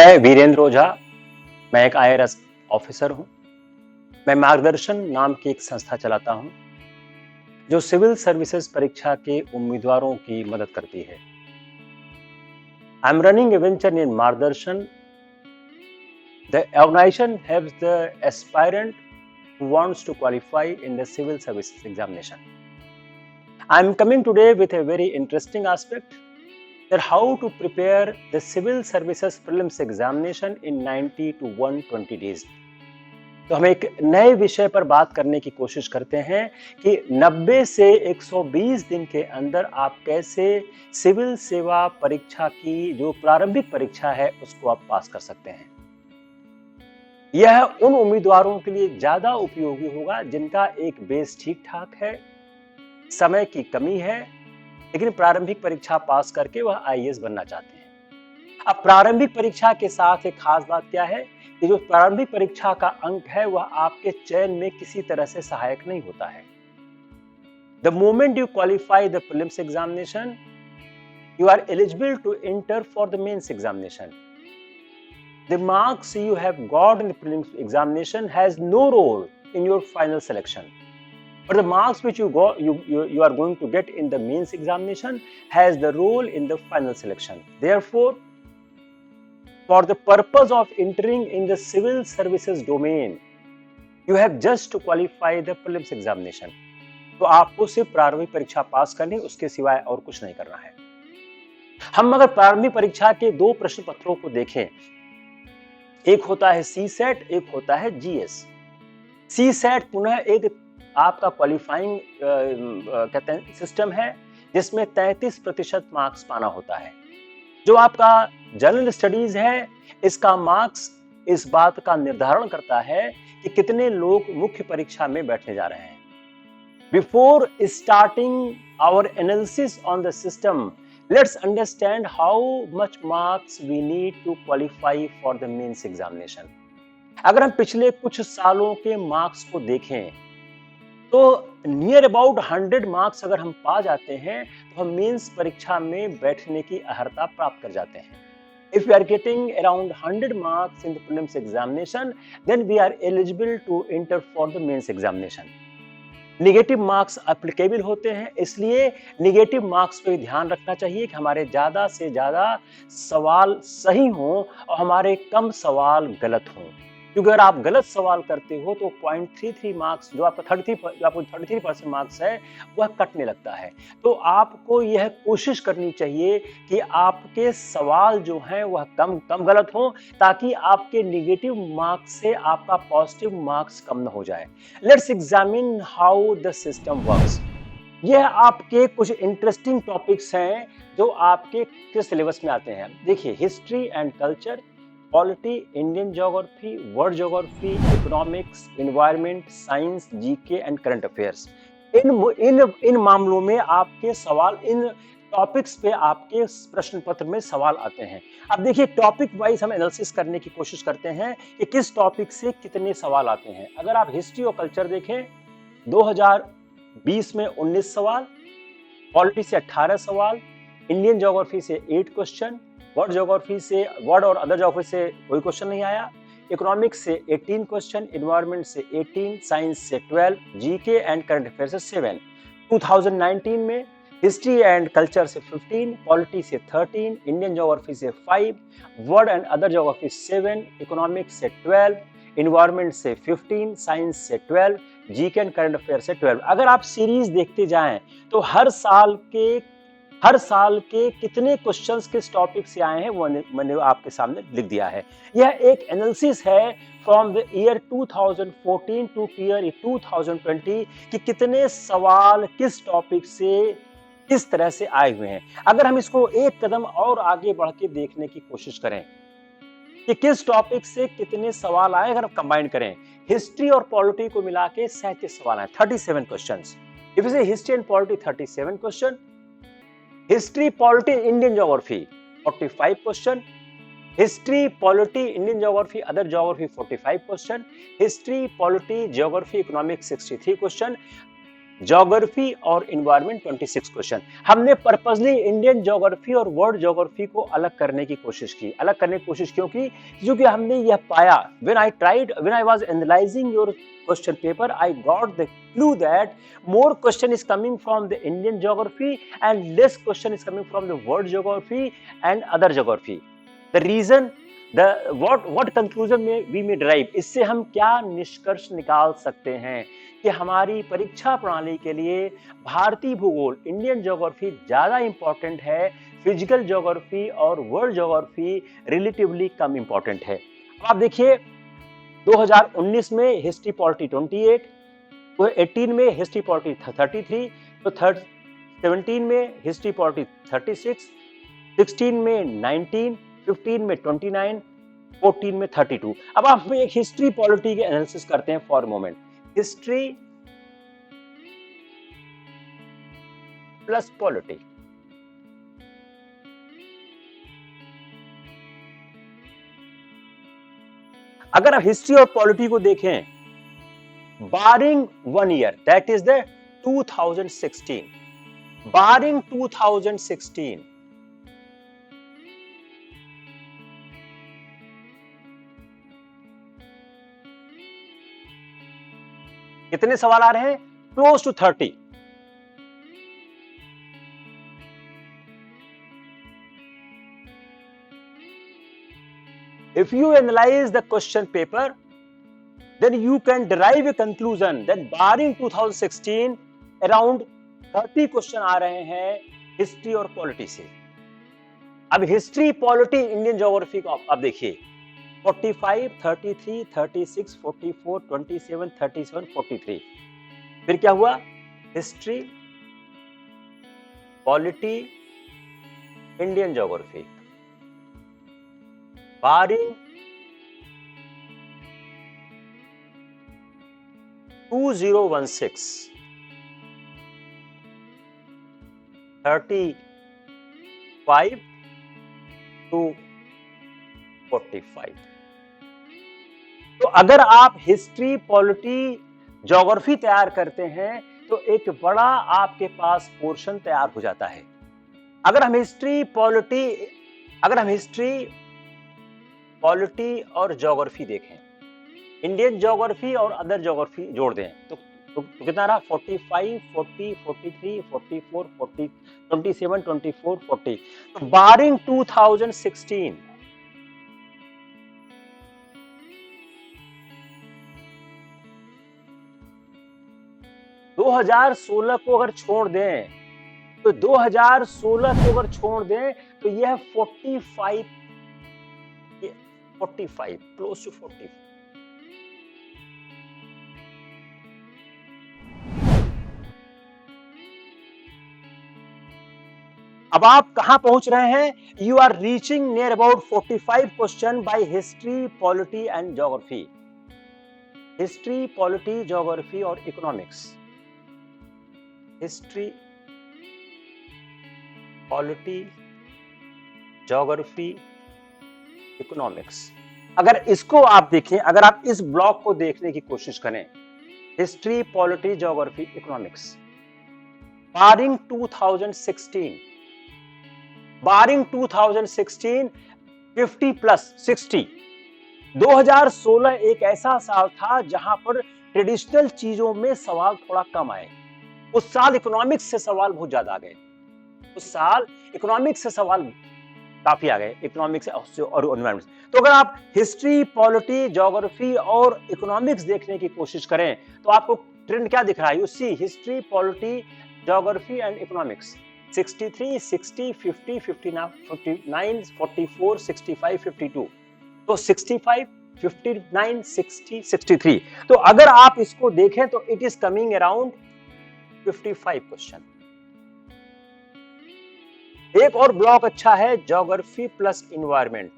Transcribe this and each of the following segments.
मैं वीरेंद्र ओझा, मैं एक आईआरएस ऑफिसर हूं। मैं मार्गदर्शन नाम की एक संस्था चलाता हूं जो सिविल सर्विसेज परीक्षा के उम्मीदवारों की मदद करती है। I am running a venture in Margdarshan. The organisation helps the aspirant who wants to qualify in the civil services examination. I am coming today with a very interesting aspect that how to prepare the civil services prelims examination in 90 to 120 days. तो हम एक नए विषय पर बात करने की कोशिश करते हैं कि 90 से 120 दिन के अंदर आप कैसे सिविल सेवा परीक्षा की जो प्रारंभिक परीक्षा है उसको आप पास कर सकते हैं। यह उन उम्मीदवारों के लिए ज्यादा उपयोगी होगा जिनका एक बेस ठीक ठाक है, समय की कमी है, लेकिन प्रारंभिक परीक्षा पास करके वह आईएएस बनना चाहते हैं। अब प्रारंभिक परीक्षा के साथ एक खास बात क्या है कि जो प्रारंभिक परीक्षा का अंक है वह आपके चयन में किसी तरह से सहायक नहीं होता है। The moment you qualify the prelims examination, you are eligible to enter for the mains examination. The marks you have got in the prelims examination has no role in your final selection. But the marks which you are going to get in the mains examination has the role in the final selection. Therefore, for the purpose of entering in the civil services domain, you have just to qualify the prelims examination. तो आपको सिर्फ प्रारंभिक परीक्षा पास करनी, उसके सिवाय और कुछ नहीं करना है। हम अगर प्रारंभिक परीक्षा के दो प्रश्न पत्रों को देखें, एक होता है सी सेट, एक होता है जीएस। सी सेट पुनः एक आपका क्वालिफाइंग कहते हैं सिस्टम है जिसमें 33% मार्क्स पाना होता है। जो आपका जनरल स्टडीज है, इसका मार्क्स इस बात का निर्धारण करता है कि कितने लोग मुख्य परीक्षा में बैठने जा रहे हैं। Before starting our analysis on the system, let's understand how much marks we need to qualify for the mains examination. अगर हम पिछले कुछ सालों के मार्क्स को देखें तो नियर अबाउट 100 मार्क्स अगर हम पा जाते हैं तो हम मेंस परीक्षा में बैठने की अर्हता प्राप्त कर जाते हैं। If we are getting around 100 marks in the prelims examination, then we are eligible to enter for the mains examination. Negative marks applicable होते हैं, इसलिए निगेटिव मार्क्स पे ध्यान रखना चाहिए कि हमारे ज्यादा से ज्यादा सवाल सही हों और हमारे कम सवाल गलत हों। क्योंकि अगर आप गलत सवाल करते हो तो 0.33 मार्क्स जो आपका 33% मार्क्स है वह कटने लगता है। तो आपको यह कोशिश करनी चाहिए कि आपके सवाल जो हैं वह कम गलत हों ताकि आपके निगेटिव मार्क्स से आपका पॉजिटिव मार्क्स कम न हो जाए। Let's examine how the system works. यह आपके कुछ इंटरेस्टिंग टॉपिक्स हैं जो आपके किस सिलेबस में आते हैं। देखिए, history and culture, polity, Indian geography, world geography, economics, environment, science, GK and current affairs. इन मामलों में आपके सवाल, इन टॉपिक्स पे आपके प्रश्न पत्र में सवाल आते हैं। अब देखिए, टॉपिक वाइज हम एनालिसिस करने की कोशिश करते हैं कि किस टॉपिक से कितने सवाल आते हैं। अगर आप हिस्ट्री और कल्चर देखें, 2020 में 19 सवाल, पॉलिटी से 18 सवाल, इंडियन ज्योग्राफी से 8 क्वेश्चन, वर्ल्ड ज्योग्राफी से, वर्ल्ड और अदर ज्योग्राफी से कोई क्वेश्चन नहीं आया, इकोनॉमिक्स से 18 क्वेश्चन, एनवायरनमेंट से 18, साइंस से 12, जीके एंड करंट अफेयर से 7। 2019 में हिस्ट्री एंड कल्चर से 15, पॉलिटी से 13, इंडियन ज्योग्राफी से 5, world and other geography 7, economics से 12, एनवायरनमेंट से 15, साइंस से 12, जीके एंड करंट अफेयर से 12। अगर आप सीरीज देखते जाएं तो हर साल के कितने क्वेश्चंस किस टॉपिक से आए हैं वो मैंने आपके सामने लिख दिया है। यह एक एनालिसिस है from the year 2014 two year 2020 कि कितने सवाल किस टॉपिक से किस तरह से आए हुए हैं। अगर हम इसको एक कदम और आगे बढ़ के देखने की कोशिश करें कि किस टॉपिक से कितने सवाल आए, अगर हम कंबाइन करें हिस्ट्री और पॉलिटी को मिला के 37 सवाल आए, 37 क्वेश्चंस। इफ यू से history and polity 37 question, history polity Indian geography 45 question, history polity Indian geography other geography 45 question, history polity geography economics 63 question. Geography और इन्वायरमेंट 26 क्वेश्चन। हमने पर्पसली इंडियन ज्योग्राफी और world geography को अलग करने की कोशिश की। अलग करने की कोशिश क्योंकि हमने यह पाया, when I was analyzing your question paper, I got the clue that more question is coming from the Indian geography and less question is coming from the world geography and other geography. The reason, what conclusion we may derive, इससे हम क्या निष्कर्ष निकाल सकते हैं कि हमारी परीक्षा प्रणाली के लिए भारतीय भूगोल, इंडियन ज्योग्राफी ज्यादा इंपॉर्टेंट है, फिजिकल ज्योग्राफी और वर्ल्ड ज्योग्राफी रिलेटिवली कम इंपॉर्टेंट है। अब आप देखिए 2019 में हिस्ट्री पॉलिटी 28, तो 18 में हिस्ट्री पॉलिटी 33, तो 17 में हिस्ट्री पॉलिटी 36, 16 में 19, 15 में 29, 14 में 32। अब आप एक हिस्ट्री पॉलिटी के एनालिसिस करते हैं for moment. History plus polity, अगर आप हिस्ट्री और पॉलिटी को देखें, barring 1 year, that is the 2016, barring 2016, कितने सवाल आ रहे हैं? Close to 30। If you analyze the question paper, then you can derive a conclusion that barring 2016, around 30 question आ रहे हैं हिस्ट्री और पॉलिटी से। अब हिस्ट्री, पॉलिटी, इंडियन ज्योग्राफी को आप देखिए, 45, 33, 36, 44, 27, 37, 43। फिर क्या हुआ? History, polity, Indian geography, barring 2016, 35 to 45। तो अगर आप हिस्ट्री, पॉलिटी, ज्योग्राफी तैयार करते हैं तो एक बड़ा आपके पास पोर्शन तैयार हो जाता है। अगर हम हिस्ट्री, पॉलिटी और ज्योग्राफी देखें, इंडियन ज्योग्राफी और अदर ज्योग्राफी जोड़ दें तो कितना रहा? 45, 40, 43, 44, 40, 27, 24, 40। तो बारिंग 2016, तो 2016 को अगर छोड़ दें तो 2016 को अगर छोड़ दें तो यह 45, क्लोज टू 45। अब आप कहां पहुंच रहे हैं? You are reaching near about 45 question by history, polity and geography. History, polity, geography और economics. History, polity, geography, economics. अगर इसको आप देखें, अगर आप इस ब्लॉक को देखने की कोशिश करें, हिस्ट्री, पॉलिटी, ज्योग्राफी, इकोनॉमिक्स, बारिंग 2016, बारिंग 2016, 50 प्लस 60। 2016 एक ऐसा साल था जहां पर ट्रेडिशनल चीजों में सवाल थोड़ा कम आए। उस साल इकोनॉमिक्स से सवाल बहुत ज्यादा आ गए। उस साल इकोनॉमिक्स से सवाल काफी आ गए, इकोनॉमिक्स और एनवायरनमेंट। तो अगर आप हिस्ट्री, पॉलिटी, ज्योग्राफी और इकोनॉमिक्स देखने की कोशिश करें तो आपको ट्रेंड क्या दिख रहा है? You see history, polity, geography and economics 63, 60, 50, 59, 44, 65, 52। तो 65, 59, 60, 63। तो अगर आप इसको देखें तो it is coming around 55 question. एक और ब्लॉक अच्छा है, geography plus environment.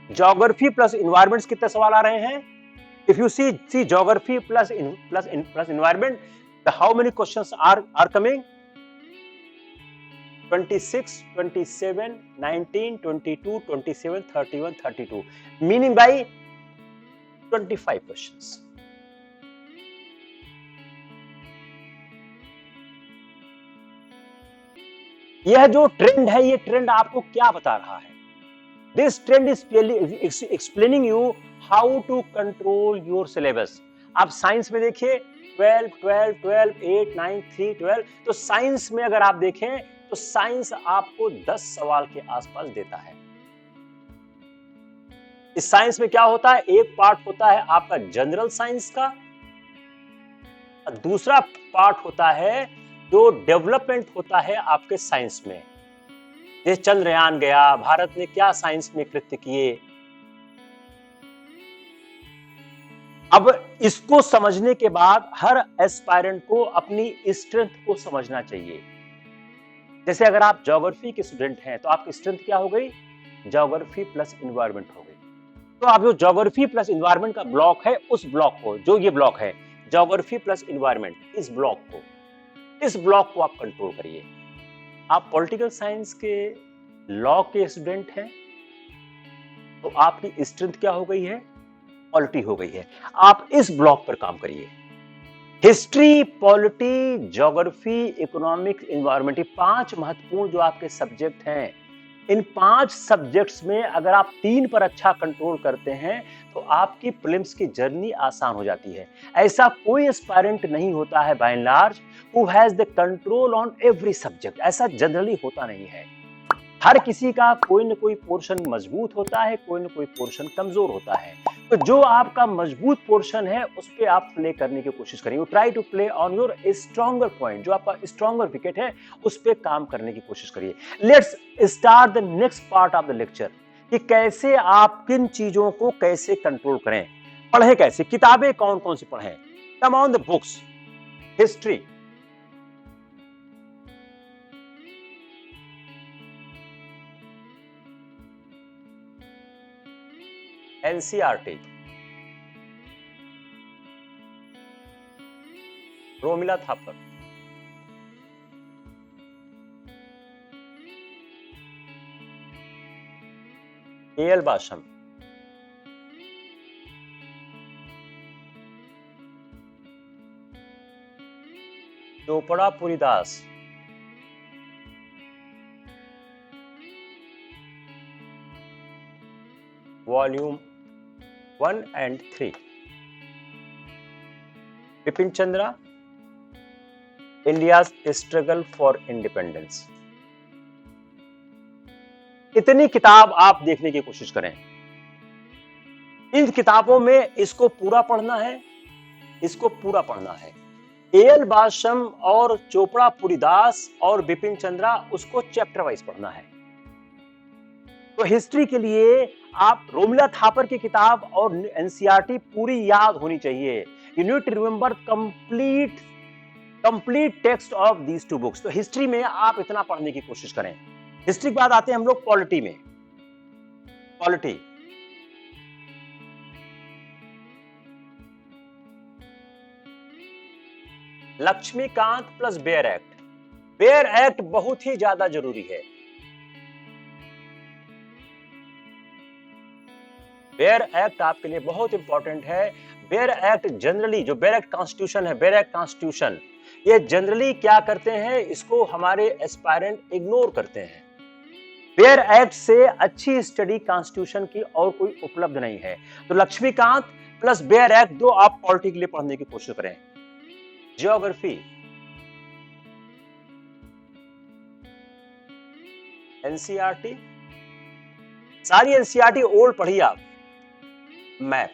Geography plus environment कितने सवाल आ रहे हैं? If you see geography plus environment, how many questions are coming? 26, 27, 19, 22, 27, 31, 32, meaning by 25 questions। यह जो ट्रेंड है, ये ट्रेंड आपको क्या बता रहा है? This trend is explaining you how to control your syllabus. आप साइंस में देखिए 12, 12, 12, 8, 9, 3, 12। तो साइंस में अगर आप देखें तो साइंस आपको 10 सवाल के आसपास देता है। इस साइंस में क्या होता है? एक पार्ट होता है आपका जनरल साइंस का, दूसरा पार्ट होता है जो डेवलपमेंट होता है आपके साइंस में। जैसे चंद्रयान गया, भारत ने क्या साइंस में कृत्य किए। अब इसको समझने के बाद हर एस्पायरेंट को अपनी स्ट्रेंथ को समझना चाहिए। जैसे अगर आप ज्योग्राफी के स्टूडेंट हैं तो आपकी स्ट्रेंथ क्या हो गई? ज्योग्राफी प्लस इन्वायरमेंट हो गई। तो आप जो ज्योग्राफी प्लस इन्वायरमेंट का ब्लॉक है, उस ब्लॉक को, जो ये ब्लॉक है ज्योग्राफी प्लस इन्वायरमेंट, इस ब्लॉक को आप कंट्रोल करिए। आप पॉलिटिकल साइंस के लॉ के स्टूडेंट हैं तो आपकी स्ट्रेंथ क्या हो गई है? पॉलिटी हो गई है। आप इस ब्लॉक पर काम करिए। History, polity, geography, economics, environment, ये 5 महत्वपूर्ण जो आपके सब्जेक्ट हैं, इन 5 सब्जेक्ट्स में अगर आप 3 पर अच्छा कंट्रोल करते हैं तो आपकी प्रीलिम्स की जर्नी आसान हो जाती है। ऐसा कोई एस्पायरेंट नहीं होता है by and large who has the control on every subject. ऐसा जनरली होता नहीं है। हर किसी का कोई न कोई पोर्शन मजबूत होता है, कोई न कोई पोर्शन कमजोर होता है। तो जो आपका मजबूत पोर्शन है उस पे आप प्ले करने की कोशिश करिए। Try to play on your stronger point, जो आपका स्ट्रॉन्गर विकेट है उस पे काम करने की कोशिश करिए। Let's start the next part of the lecture कि कैसे आप किन चीजों को कैसे कंट्रोल करें, पढ़ें कैसे, किताबें कौन कौन सी पढ़ें। Come on the books. History, NCERT, Romila Thapar, A L Basham, Chopra Puridas, volume 1 and 3, Bipin Chandra, India's struggle for independence. इतनी किताब आप देखने की कोशिश करें। इन किताबों में इसको पूरा पढ़ना है, इसको पूरा पढ़ना है। एएल बाशम और चोपड़ा पुरीदास और बिपिन चंद्रा, उसको चैप्टर वाइज पढ़ना है। तो हिस्ट्री के लिए आप रोमिला थापर की किताब और एनसीईआरटी पूरी याद होनी चाहिए। You need to remember complete text of these 2 books. तो हिस्ट्री में आप इतना पढ़ने की कोशिश करें। हिस्ट्री के बाद आते हैं हम लोग पॉलिटी में। Polity, Laxmikanth plus bare act. Bare act बहुत ही ज्यादा जरूरी है। बेयर एक्ट आपके लिए बहुत इंपॉर्टेंट है। बेयर एक्ट जनरली, जो बेयर एक्ट कॉन्स्टिट्यूशन है, बेयर एक्ट कॉन्स्टिट्यूशन, ये जनरली क्या करते हैं, इसको हमारे एस्पायरेंट इग्नोर करते हैं। बेयर एक्ट से अच्छी स्टडी कॉन्स्टिट्यूशन की और कोई उपलब्ध नहीं है। तो लक्ष्मीकांत प्लस बेयर एक्ट दो आप पॉलिटी के लिए पढ़ने की कोशिश करें। ज्योग्राफी, एनसीईआरटी, सारी एनसीईआरटी ओल्ड पढ़िए आप। मैप,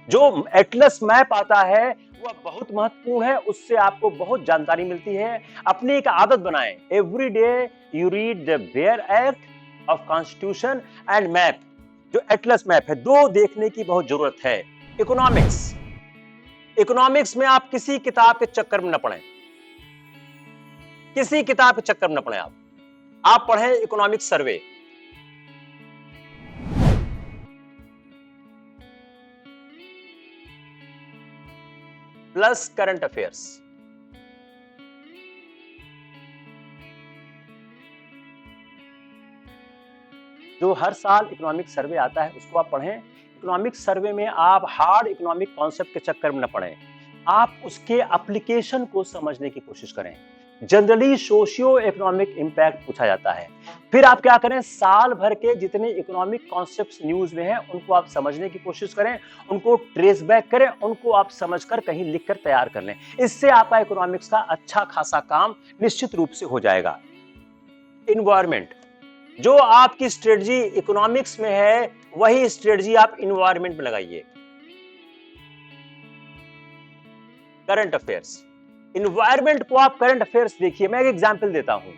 जो एटलस मैप आता है वह बहुत महत्वपूर्ण है, उससे आपको बहुत जानकारी मिलती है। अपनी एक आदत बनाएं, every day you read the bare act of constitution and map, जो एटलस मैप है, दो देखने की बहुत जरूरत है। इकोनॉमिक्स, इकोनॉमिक्स में आप किसी किताब के चक्कर में न पड़ें, किसी किताब के चक्कर में न पड़ें। आप पढ़ें economic survey, plus current affairs. जो हर साल इकोनॉमिक सर्वे आता है उसको आप पढ़ें। इकोनॉमिक सर्वे में आप हार्ड इकोनॉमिक कॉन्सेप्ट के चक्कर में न पड़ें, आप उसके एप्लीकेशन को समझने की कोशिश करें। जनरली सोशियो इकोनॉमिक इंपैक्ट पूछा जाता है। फिर आप क्या करें, साल भर के जितने इकोनॉमिक कॉन्सेप्ट्स न्यूज में हैं उनको आप समझने की कोशिश करें, उनको ट्रेस बैक करें, उनको आप समझकर कहीं लिखकर तैयार कर लें। इससे आपका इकोनॉमिक्स का अच्छा खासा काम निश्चित रूप से हो जाएगा। इन्वायरमेंट, जो आपकी स्ट्रेटजी इकोनॉमिक्स में है वही स्ट्रेटजी आप इन्वायरमेंट में लगाइए। करंट अफेयर्स, इन्वायरमेंट को आप करंट अफेयर्स देखिए। मैं एक एग्जांपल देता हूं,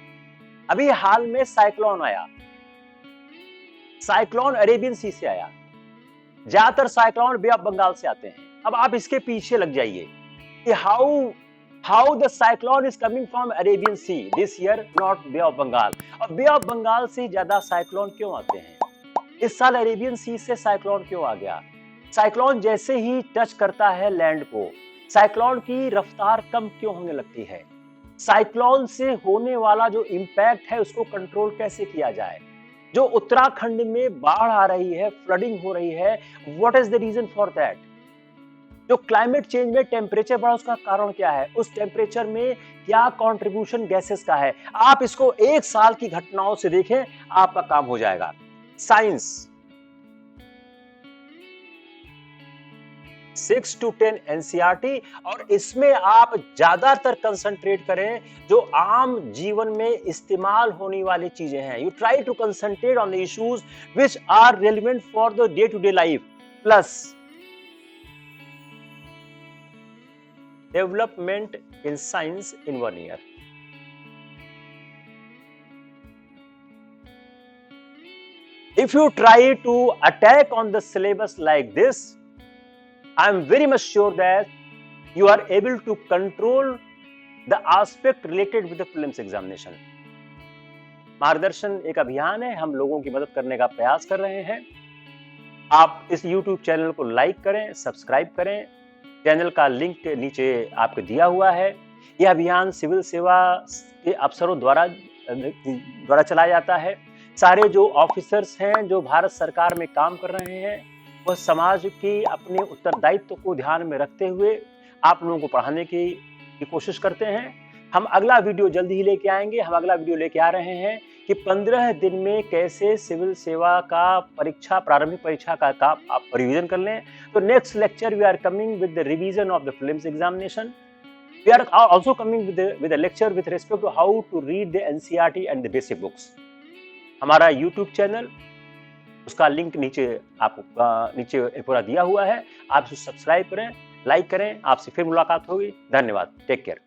अभी हाल में साइक्लोन आया, साइक्लोन अरेबियन सी से आया, ज्यादातर साइक्लोन बे ऑफ बंगाल से आते हैं। अब आप इसके पीछे लग जाइए कि how the cyclone is coming from Arabian sea this year, not bay of Bengal. और बे ऑफ बंगाल से ज्यादा साइक्लोन क्यों आते हैं? इस साल अरेबियन सी से साइक्लोन क्यों आ गया? साइक्लोन जैसे ही टच करता है लैंड को, साइक्लोन की रफ्तार कम क्यों होने लगती है? साइक्लोन से होने वाला जो इंपैक्ट है उसको कंट्रोल कैसे किया जाए? जो उत्तराखंड में बाढ़ आ रही है, फ्लडिंग हो रही है, what is the reason for that? जो क्लाइमेट चेंज में टेम्परेचर बढ़ा उसका कारण क्या है? उस टेम्परेचर में क्या कंट्रीब्यूशन गैसेस का है? आप इसको एक साल की घटनाओं से देखें, आपका काम हो जाएगा। साइंस 6 to 10 एनसीईआरटी, और इसमें आप ज्यादातर कंसंट्रेट करें जो आम जीवन में इस्तेमाल होने वाली चीजें हैं। You try to concentrate on the issues which are relevant for the day to day life. Plus development in science in 1 year। If you try to attack on the syllabus like this, I am very much sure that you are able to control the aspect related with the prelims examination। मार्गदर्शन एक अभियान है, हम लोगों की मदद करने का प्रयास कर रहे हैं। आप इस YouTube चैनल को लाइक करें, सब्सक्राइब करें। चैनल का लिंक नीचे आपको दिया हुआ है। यह अभियान सिविल सेवा के अफसरों द्वारा चलाया जाता है। सारे जो ऑफिसर्स हैं जो भारत सरकार में काम कर रहे हैं, वह समाज की अपने उत्तरदायित्व को ध्यान में रखते हुए आप लोगों को पढ़ाने की कोशिश करते हैं। हम अगला वीडियो जल्दी ही लेके आएंगे। हम अगला वीडियो लेके आ रहे हैं कि 15 दिन में कैसे सिविल सेवा का प्रारंभिक परीक्षा का आप रिवीजन कर लें। तो next lecture we are coming with the revision of the prelims examination. We are also coming with a lecture with respect to how to read the NCERT and the basic books. हमारा YouTube channel, उसका link नीचे पूरा दिया हुआ है। आप इसे subscribe करें, लाइक करें। आपसे फिर मुलाकात होगी। धन्यवाद। Take care.